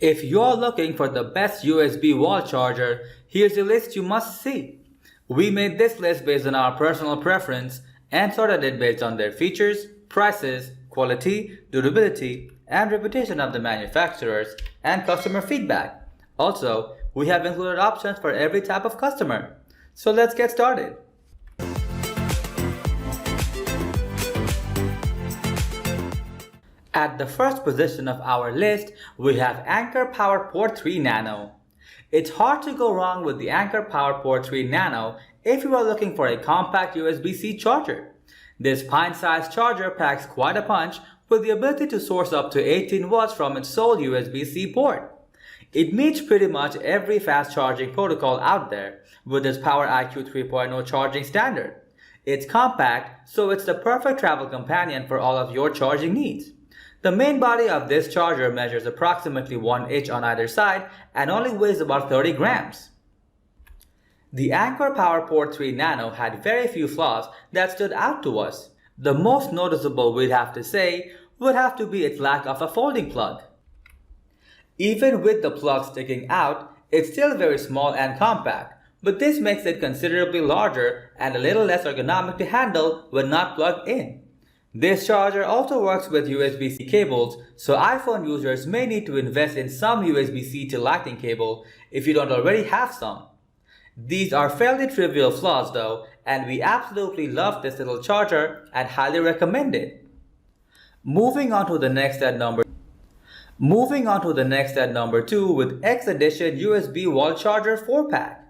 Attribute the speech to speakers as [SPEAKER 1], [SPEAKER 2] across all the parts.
[SPEAKER 1] If you're looking for the best USB wall charger, here's a list you must see. We made this list based on our personal preference and sorted it based on their features, prices, quality, durability, and reputation of the manufacturers and customer feedback. Also, we have included options for every type of customer. So let's get started. At the first position of our list, we have Anker PowerPort 3 Nano. It's hard to go wrong with the Anker PowerPort 3 Nano if you are looking for a compact USB-C charger. This pint-sized charger packs quite a punch with the ability to source up to 18 watts from its sole USB-C port. It meets pretty much every fast charging protocol out there with its Power IQ 3.0 charging standard. It's compact, so it's the perfect travel companion for all of your charging needs. The main body of this charger measures approximately 1 inch on either side and only weighs about 30 grams. The Anker PowerPort 3 Nano had very few flaws that stood out to us. The most noticeable, we'd have to say, would have to be its lack of a folding plug. Even with the plug sticking out, it's still very small and compact, but this makes it considerably larger and a little less ergonomic to handle when not plugged in. This charger also works with USB-C cables, so iPhone users may need to invest in some USB-C to Lightning cable if you don't already have some. These are fairly trivial flaws though, and we absolutely love this little charger and highly recommend it. Moving on to the next at number 2 with X Edition USB Wall Charger 4-pack.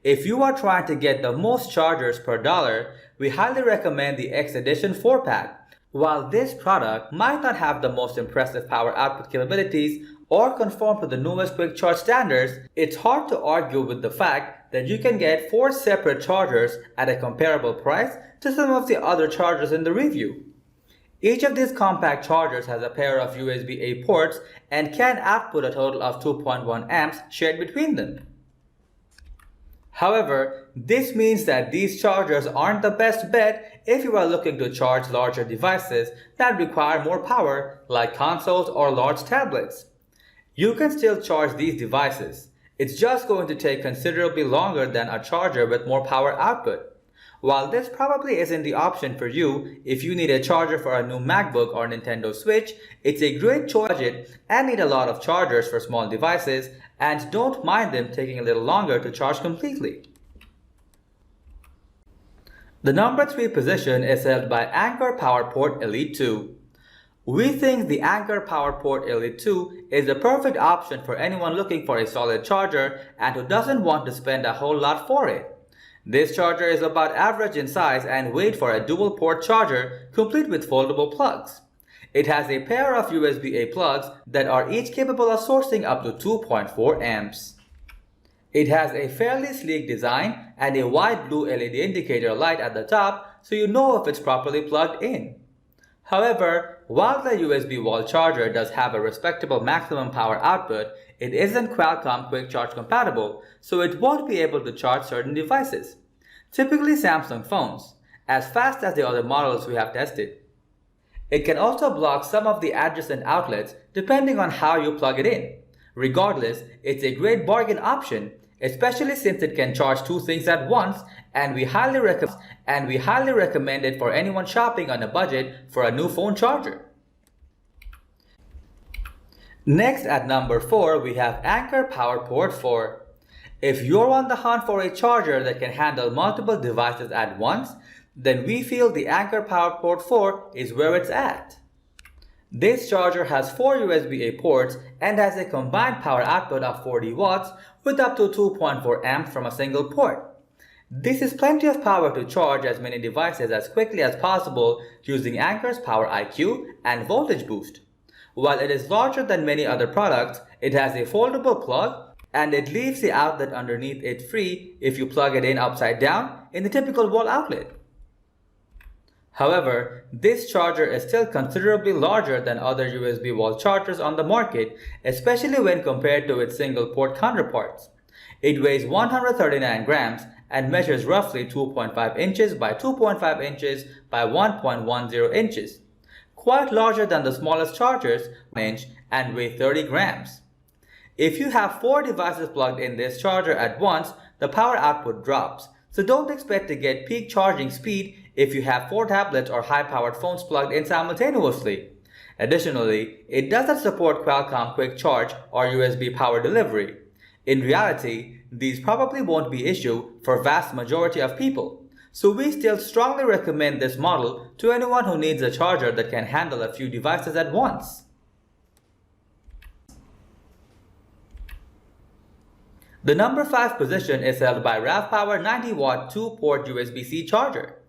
[SPEAKER 1] If you are trying to get the most chargers per dollar, we highly recommend the X Edition 4-pack. While this product might not have the most impressive power output capabilities or conform to the newest quick charge standards, it's hard to argue with the fact that you can get 4 separate chargers at a comparable price to some of the other chargers in the review. Each of these compact chargers has a pair of USB-A ports and can output a total of 2.1 amps shared between them. However, this means that these chargers aren't the best bet if you are looking to charge larger devices that require more power, like consoles or large tablets. You can still charge these devices. It's just going to take considerably longer than a charger with more power output. While this probably isn't the option for you if you need a charger for a new MacBook or Nintendo Switch, it's a great choice and need a lot of chargers for small devices, and don't mind them taking a little longer to charge completely. The number 3 position is held by Anker PowerPort Elite 2. We think the Anker PowerPort Elite 2 is the perfect option for anyone looking for a solid charger and who doesn't want to spend a whole lot for it. This charger is about average in size and weight for a dual port charger complete with foldable plugs. It has a pair of USB-A plugs that are each capable of sourcing up to 2.4 amps. It has a fairly sleek design and a wide blue LED indicator light at the top so you know if it's properly plugged in. However, while the USB wall charger does have a respectable maximum power output, it isn't Qualcomm Quick Charge compatible, so it won't be able to charge certain devices, typically Samsung phones, as fast as the other models we have tested. It can also block some of the adjacent outlets depending on how you plug it in. Regardless, it's a great bargain option, especially since it can charge 2 things at once, and we highly recommend it for anyone shopping on a budget for a new phone charger. Next at number 4, we have Anker PowerPort 4. If you're on the hunt for a charger that can handle multiple devices at once, then we feel the Anker PowerPort 4 is where it's at. This charger has 4 USB-A ports and has a combined power output of 40 watts with up to 2.4 amps from a single port. This is plenty of power to charge as many devices as quickly as possible using Anker's Power IQ and voltage boost. While it is larger than many other products, it has a foldable plug and it leaves the outlet underneath it free if you plug it in upside down in the typical wall outlet. However, this charger is still considerably larger than other USB wall chargers on the market, especially when compared to its single port counterparts. It weighs 139 grams and measures roughly 2.5 inches by 2.5 inches by 1.10 inches, quite larger than the smallest chargers, 1 inch, and weigh 30 grams. If you have 4 devices plugged in this charger at once, the power output drops. So don't expect to get peak charging speed if you have 4 tablets or high-powered phones plugged in simultaneously. Additionally, it doesn't support Qualcomm Quick Charge or USB power delivery. In reality, these probably won't be an issue for vast majority of people. So we still strongly recommend this model to anyone who needs a charger that can handle a few devices at once. The number 5 position is held by RAVPower 90-watt 2-port USB-C charger.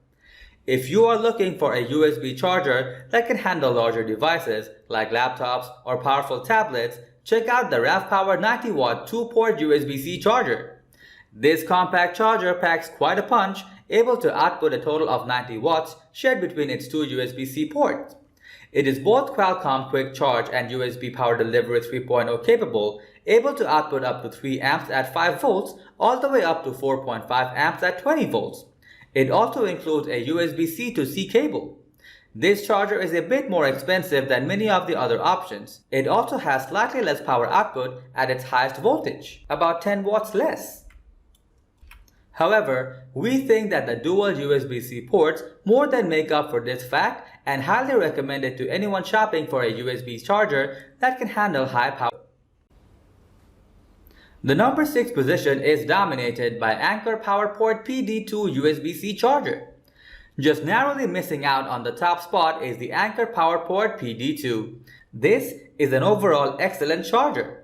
[SPEAKER 1] If you are looking for a USB charger that can handle larger devices like laptops or powerful tablets, check out the RAVPower 90-watt 2-port USB-C charger. This compact charger packs quite a punch, able to output a total of 90 watts shared between its 2 USB-C ports. It is both Qualcomm Quick Charge and USB Power Delivery 3.0 capable, able to output up to 3 amps at 5 volts all the way up to 4.5 amps at 20 volts. It also includes a USB-C to C cable. This charger is a bit more expensive than many of the other options. It also has slightly less power output at its highest voltage, about 10 watts less. However, we think that the dual USB-C ports more than make up for this fact and highly recommend it to anyone shopping for a USB charger that can handle high power. The number 6 position is dominated by Anker PowerPort PD2 USB-C charger. Just narrowly missing out on the top spot is the Anker PowerPort PD2. This is an overall excellent charger.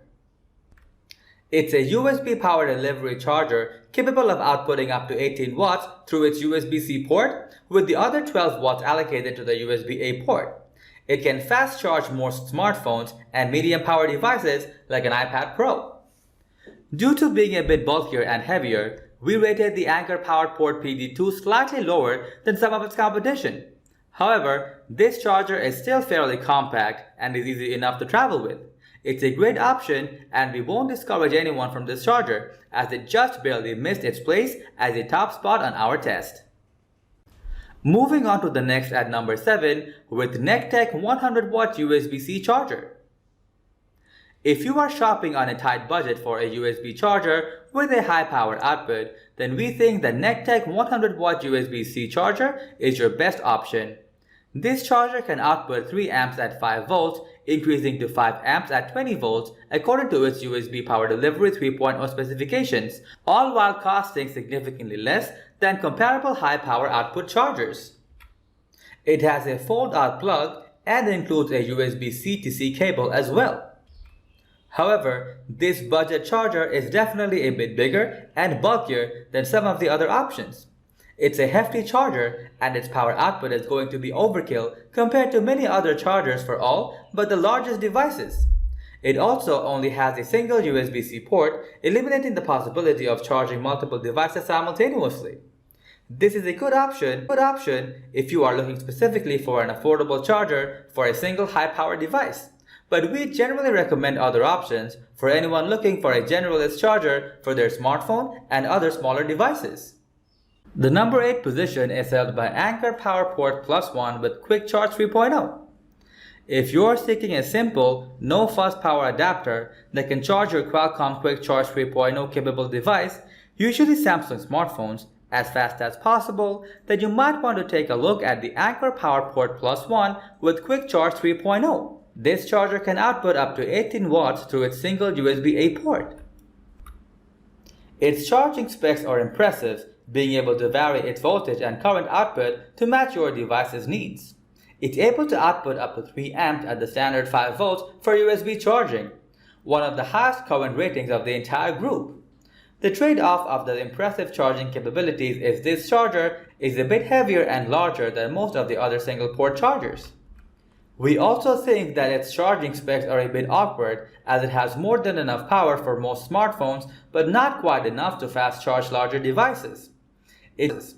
[SPEAKER 1] It's a USB power delivery charger capable of outputting up to 18 watts through its USB-C port, with the other 12 watts allocated to the USB-A port. It can fast charge most smartphones and medium power devices like an iPad Pro. Due to being a bit bulkier and heavier, we rated the Anker PowerPort PD2 slightly lower than some of its competition. However, this charger is still fairly compact and is easy enough to travel with. It's a great option and we won't discourage anyone from this charger as it just barely missed its place as a top spot on our test. Moving on to the next at number 7 with Nekteck 100-watt USB-C charger. If you are shopping on a tight budget for a USB charger with a high power output, then we think the Nekteck 100-watt USB-C charger is your best option. This charger can output 3 amps at 5 volts, increasing to 5 amps at 20 volts according to its USB Power Delivery 3.0 specifications, all while costing significantly less than comparable high power output chargers. It has a fold-out plug and includes a USB-C to C cable as well. However, this budget charger is definitely a bit bigger and bulkier than some of the other options. It's a hefty charger and its power output is going to be overkill compared to many other chargers for all but the largest devices. It also only has a single USB-C port, eliminating the possibility of charging multiple devices simultaneously. This is a good option if you are looking specifically for an affordable charger for a single high-power device. But we generally recommend other options for anyone looking for a generalist charger for their smartphone and other smaller devices. The number 8 position is held by Anker PowerPort Plus 1 with Quick Charge 3.0. If you are seeking a simple, no-fuss power adapter that can charge your Qualcomm Quick Charge 3.0 capable device, usually Samsung smartphones, as fast as possible, then you might want to take a look at the Anker PowerPort Plus 1 with Quick Charge 3.0. This charger can output up to 18 watts through its single USB-A port. Its charging specs are impressive, being able to vary its voltage and current output to match your device's needs. It's able to output up to 3 amps at the standard 5 volts for USB charging, one of the highest current ratings of the entire group. The trade-off of the impressive charging capabilities is this charger is a bit heavier and larger than most of the other single-port chargers. We also think that its charging specs are a bit awkward as it has more than enough power for most smartphones but not quite enough to fast charge larger devices. It's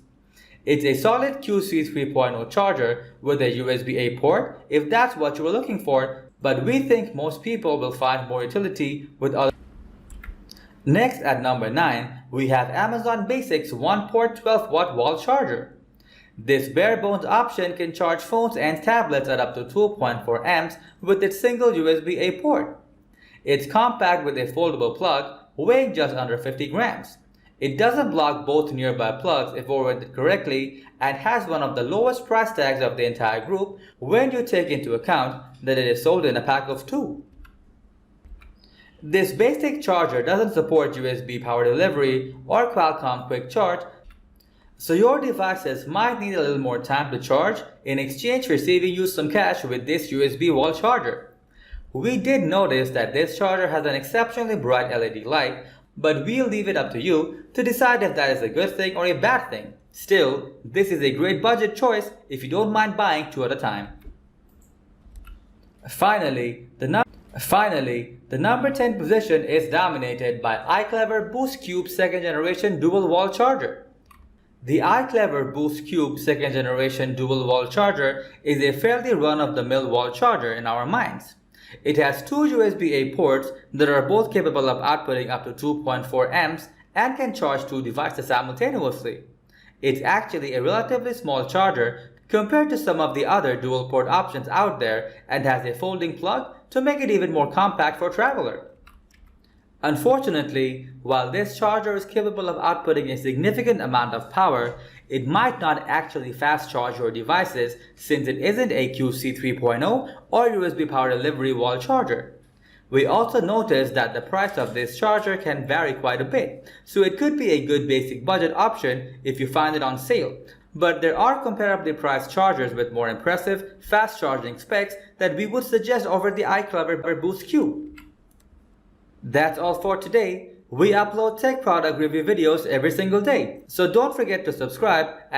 [SPEAKER 1] a solid QC 3.0 charger with a USB-A port if that's what you were looking for, but we think most people will find more utility with other. Next at number 9, we have Amazon Basics 1-port 12-watt wall charger. This bare-bones option can charge phones and tablets at up to 2.4 amps with its single USB-A port. It's compact with a foldable plug, weighing just under 50 grams. It doesn't block both nearby plugs if oriented correctly and has one of the lowest price tags of the entire group when you take into account that it is sold in a pack of 2. This basic charger doesn't support USB power delivery or Qualcomm Quick Charge, so your devices might need a little more time to charge in exchange for saving you some cash with this USB wall charger. We did notice that this charger has an exceptionally bright LED light, but we'll leave it up to you to decide if that is a good thing or a bad thing. Still, this is a great budget choice if you don't mind buying 2 at a time. Finally, the number 10 position is dominated by iClever BoostCube 2nd generation dual wall charger. The iClever BoostCube 2nd generation dual wall charger is a fairly run-of-the-mill wall charger in our minds. It has 2 USB-A ports that are both capable of outputting up to 2.4 amps and can charge 2 devices simultaneously. It's actually a relatively small charger compared to some of the other dual port options out there and has a folding plug to make it even more compact for a traveler. Unfortunately, while this charger is capable of outputting a significant amount of power, it might not actually fast charge your devices since it isn't a QC 3.0 or USB power delivery wall charger. We also noticed that the price of this charger can vary quite a bit, so it could be a good basic budget option if you find it on sale. But there are comparably priced chargers with more impressive, fast charging specs that we would suggest over the iClever BoostCube. That's all for today. We upload tech product review videos every single day, so don't forget to subscribe and